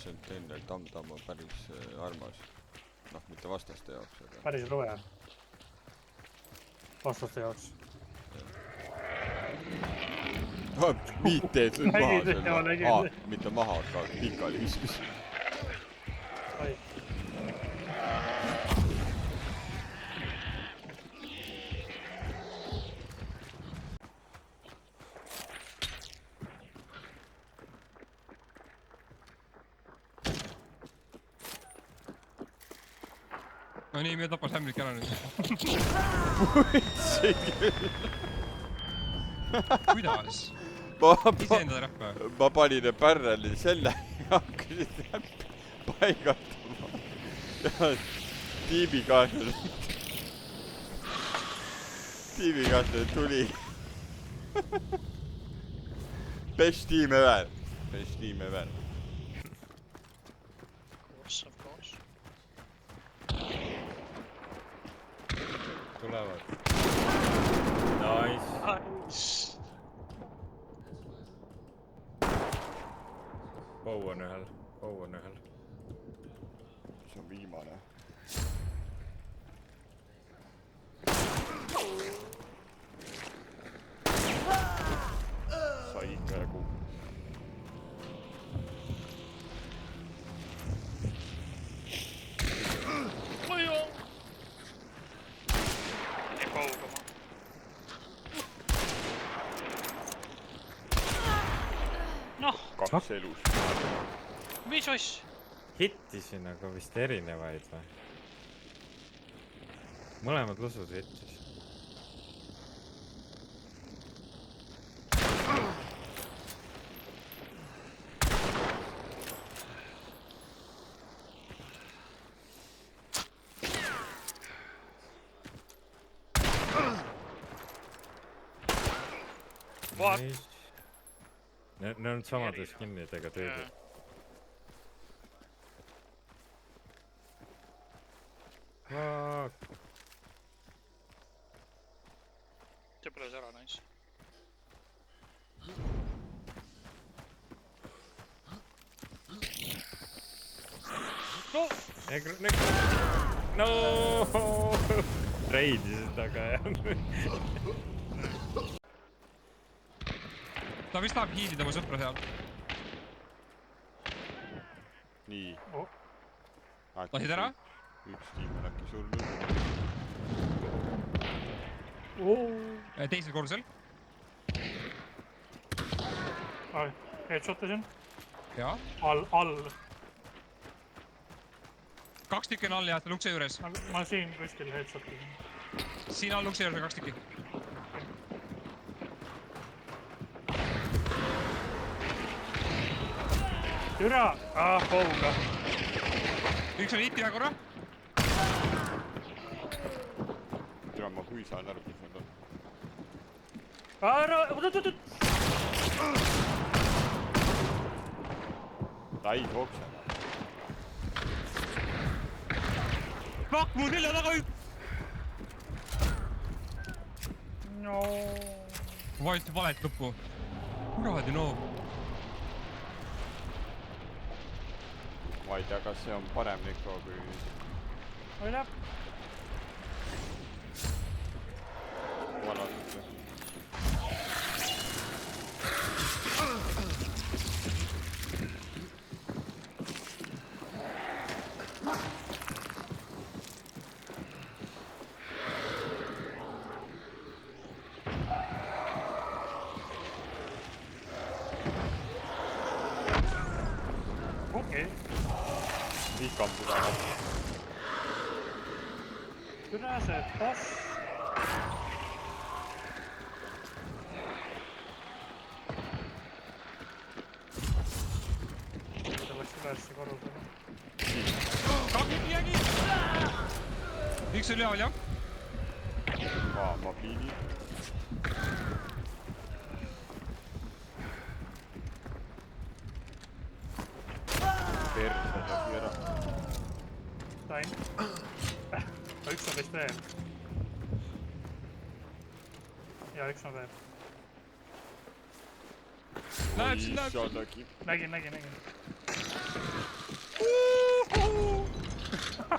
mõtlesin, et teine Tam-Tam on päris armas. Noh, mitte vastaste jaoks, aga... Päris roe. Vastaste jaoks. Miit teed nüüd maha selle. Mitte maha, aga pikali viskus. Ai. No nii, me tapas hämrik ära nüüd. Võtsi küll. Kuidas? Ise enda räppe? Ma panin pärreli selle ja hakkasin räppi paigatama. Ja tiimikaaslased tuli. Best team ever. Best team ever. Of course. Tulevad. Nice. Bow on ühel. See on viimane. Sai ikka jagu. Ei kaugama. Noh, Kaks elus. mis oss? Hittisin, aga vist erinevaid või? Mõlemad lusud hittis. What? Need on samade skinnidega tüüdid. See põles ära, nice. No! No! Reidisid taga jah. Ta vist tahab hiidida mu sõpra seal. Nii. Lasid ära? Üks tiim on äkki surnud. Teisel korrusel. Headshotisin. Jaa. All. 2 tükki on all ja ukse juures. Ma siin kuskil headshotisin. Siin all ukse juures on 2 tükki. Türa! Pouga. Üks on hit ühe korra. Türa, ma kui saan aru, mis nad on. Ta ei jookse. Fuck, mu nelja taga üks! No. Vajuti valet lõppu. Kuradi no. Ma ei tea, kas see on parem Neko kui... Oile. Valasesse. Okei. Vihkam seda. Türa see boss. Ta läks ülesse korrusele. Kaks midagi! Üks on üleval, jah? Ma pliini. Perse tegi ära. Sain. Üks on vist veel. Ja üks on veel. Läheb siin, läheb siin. Nägin. Nägin.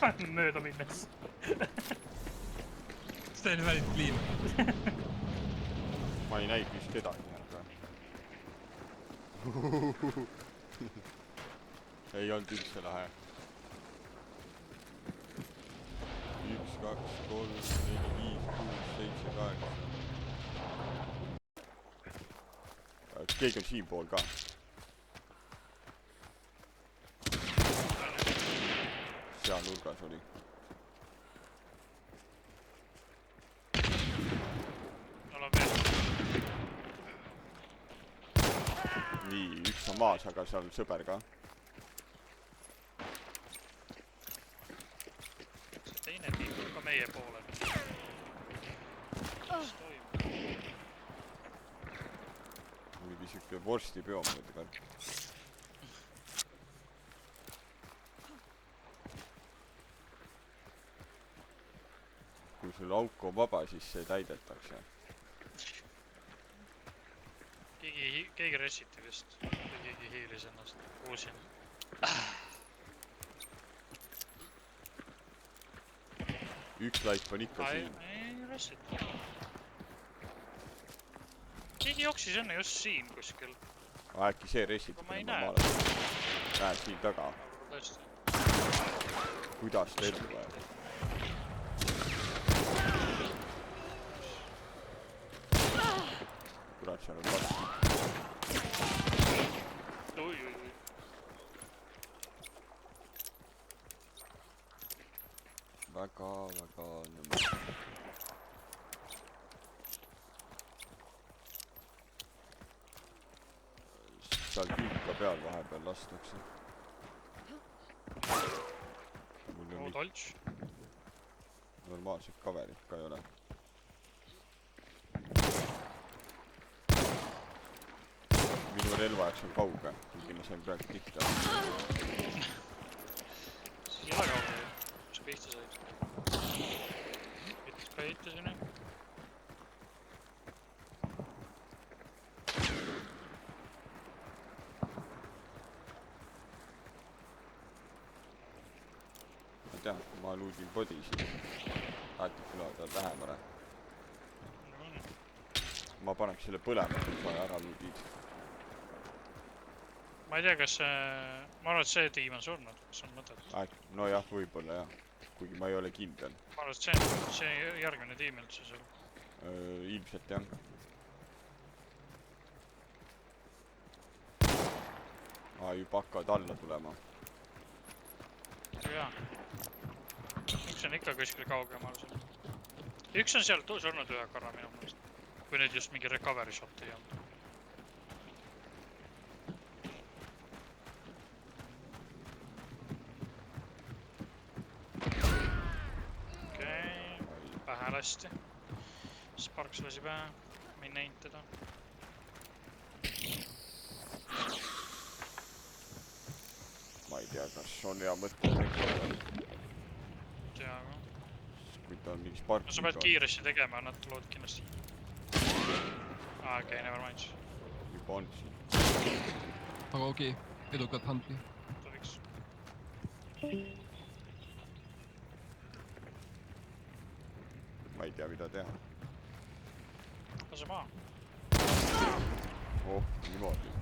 mööda minnes. See oli päris clean. ma ei näinud vist kedagi, aga ei olnud üldse lahe. 1, 2, 3, 4, 5, 6, 7, 8. Keegi on siinpool ka. seal nurgas oli. Olen veel. nii, üks on maas, aga seal on sõber ka. See teine liigub ka meie poole. Mis toimub? mingi siuke vorstipeo muidugi. kui sul auk on vaba, siis see täidetakse. Keegi resiti vist. Või keegi hiilis ennast. Kuulsin. üks laip on ikka siin. Ei resiti. Keegi jooksis enne just siin kuskil. äkki see resib. Ma ei näe. näed siin taga. Tõesti. kuidas ta ellu läheb? kurat, seal on vastu. Oi. väga nõmme. seal külka peal vahepeal lastakse. mul Oo, on tolts. normaalset coverit ka ei ole. minu relva jaoks on kauge, kuigi ma sain praegu pihta. Siis ei ole kauge. Mis sa pihta said? Mitte ka ehitasin. ma tean, ma luudin body'sid. Äärtikulaad on lähemale. ma paneks selle põlema, kui sa ära luudid. Ma ei tea, kas see... Ma arvan, et see tiim on surnud. Kas on mõtet? nojah, võib-olla jah. kuigi ma ei ole kindel. Ma arvan, et see järgmine tiim üldse seal. Ilmselt jah. juba hakkavad alla tulema. Jaa. Üks on ikka kuskil kaugemal seal. Üks on seal surnud ühe korra minu mõelest. Kui nüüd just mingi recovery shot ei olnud. Okei. Pähe lasti. Sparks lasi pähe. Ma ei näinud teda. ma ei tea, kas on hea mõte tegeleda. Tea ka. kui ta on mingi spark. No sa pead kiiresti tegema, nad tulevad kindlasti. Okei, never mind. juba on siin. aga okei, edukat hunti. Tohiks. ma ei tea, mida teha. Lase maa. oh, niimoodi.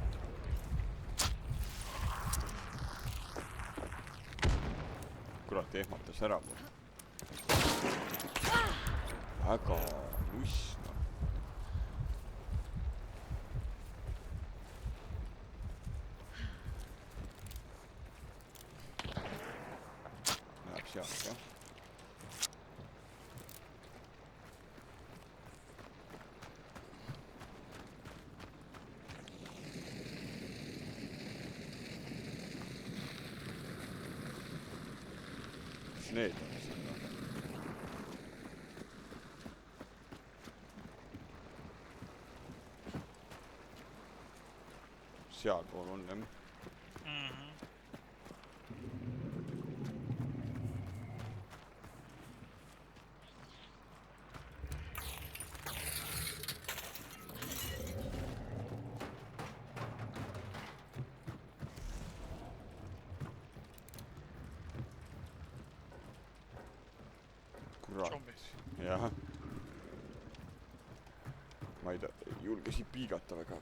kurat, ehmatas ära mul. väga nuss, noh. Läheb sealt, jah. Mis need on siin, noh? Sealpool on jah. kurat . zombid . jah . ma ei julge siit piigata väga .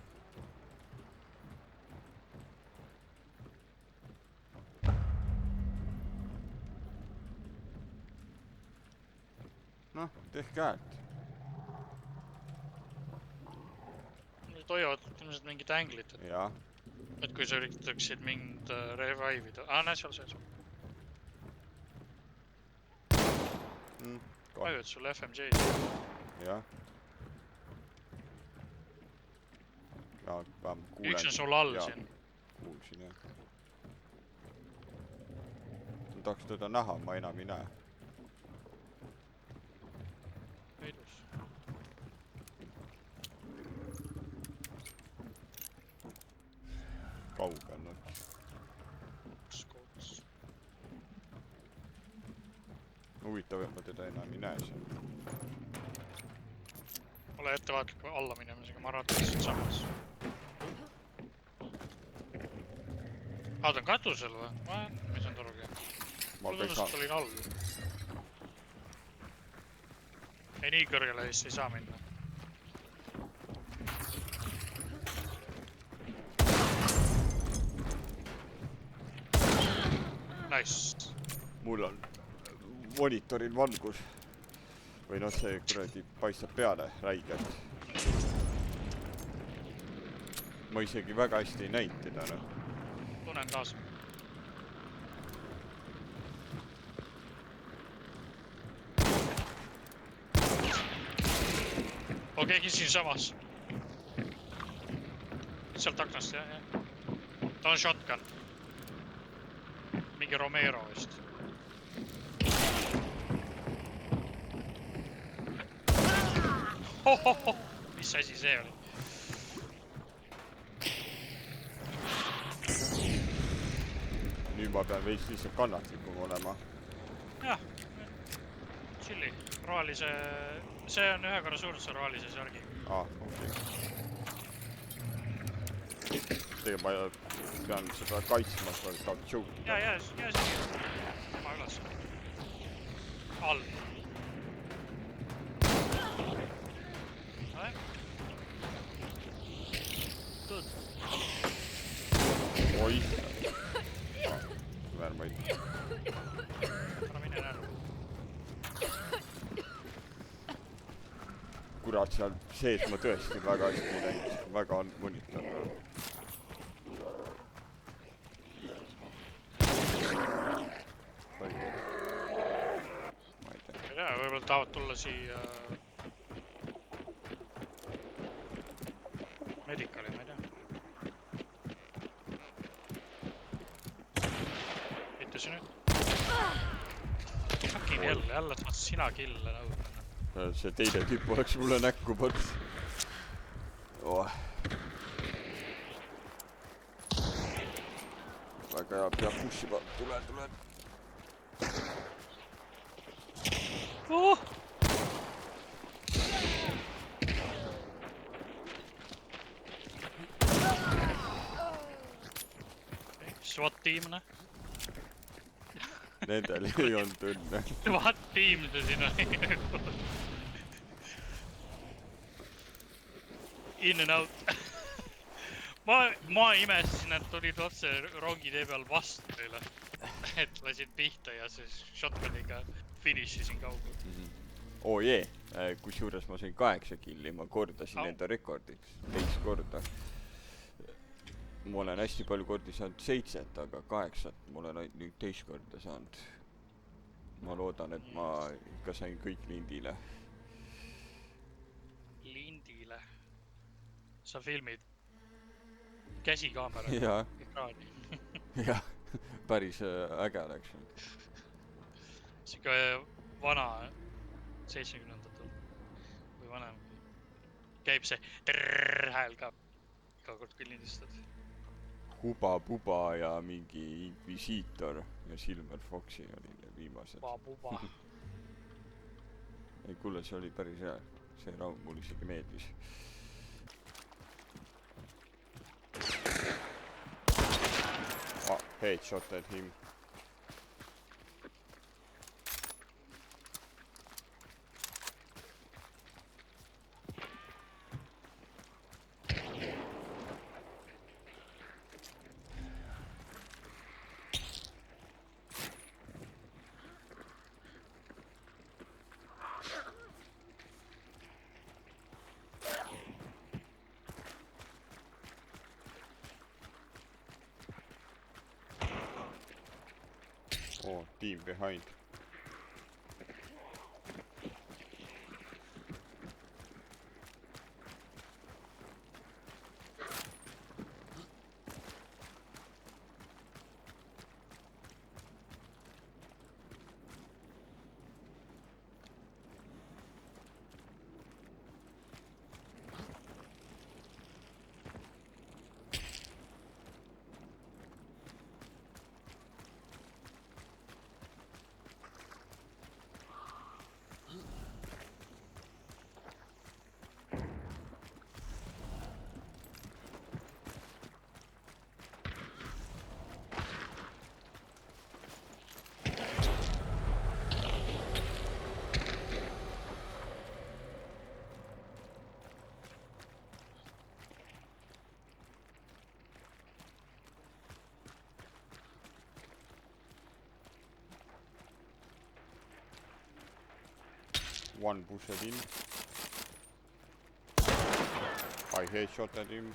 noh , tehke häält . Nad hoiavad ilmselt mingit änglit , jah , et kui sa üritaksid mind revive ida . näed seal sees . vajuvad sul FMJ-d . jah . ja vähemalt kuulen . üks on sul all siin . kuulsin jah . ma tahaks teda näha , ma enam ei näe . peidus . kaugel nad . Scouts . huvitav , et ma teda enam ei näe seal . ole ettevaatlik alla minemisega , ma arvan , et ta on siin samas . aa , ta on katusel või ? mis on torugi ? ma mulle tundus , et ta oli all . ei , nii kõrgele vist ei saa minna . Nice . mul on monitoril valgus . või noh , see kuradi paistab peale räigelt . ma isegi väga hästi ei näinud teda , noh . tunnen kaasa . on keegi siinsamas . sealt aknast , jah . ta on shotgun . mingi Romero vist . mis asi see oli ? nüüd ma pean veits lihtsalt kannatlikum olema . jah , tšilli , rohelise , see on ühe korra suuruse rohelise särgiga . okei . tegelikult ma pean seda kaitsma , ma tahan joke ida . jää siia . ma üles . all . tõd . oih . väärmaid . ära mine ära . kurat , seal sees ma tõesti väga hästi ei näinud , väga on monitor . ma ei tea . ma ei tea , võib-olla tahavad tulla siia medicali , ma ei tea . mitte see nüüd . Fucking hell , jälle saad sina kille nõudma . see teine tüüp oleks mulle näkku pannud oh. . väga hea , peab push ima , tule . SWAT tiim , noh . Nendel ei olnud õnne . SWAT tiim see siin oli . In and out . ma imestasin , et tulid otse rongitee peal vastu teile . et lasid pihta ja siis shotguniga finišisin kaugel . oo jee , kusjuures ma sain 8 killi , ma kordasin enda rekordiks , teist korda . ma olen hästi palju kordi saanud 7, aga 8 ma olen ainult nüüd teist korda saanud . ma loodan , et ma ikka sain kõik lindile . lindile . sa filmid käsikaamera Jaa. ekraani . jah , päris äge oleks . siuke vana 70-ndatel või vanem . käib see trrrr hääl ka iga kord , kui lindistad . Huba-Buba ja mingi Inquisitor ja Silver Foxi oli viimased . Puba . ei kuule , see oli päris hea , see raund mulle isegi meeldis . Headshot at him . Oh, team behind. One pushed him. I headshotted him.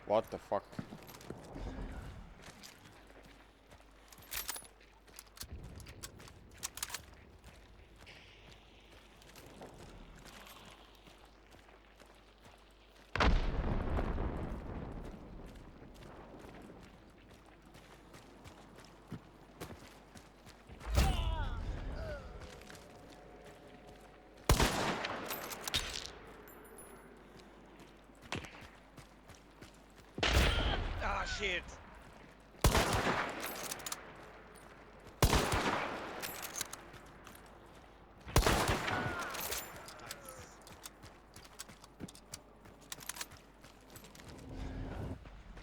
What the fuck? Ah, shit!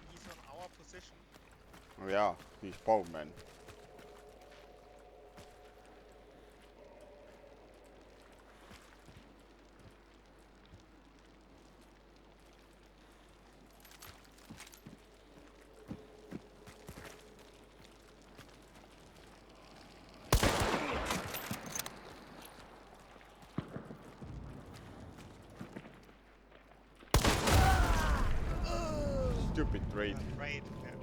He's on our position. Oh yeah, he's bowman. Stupid raid. Right. Yeah.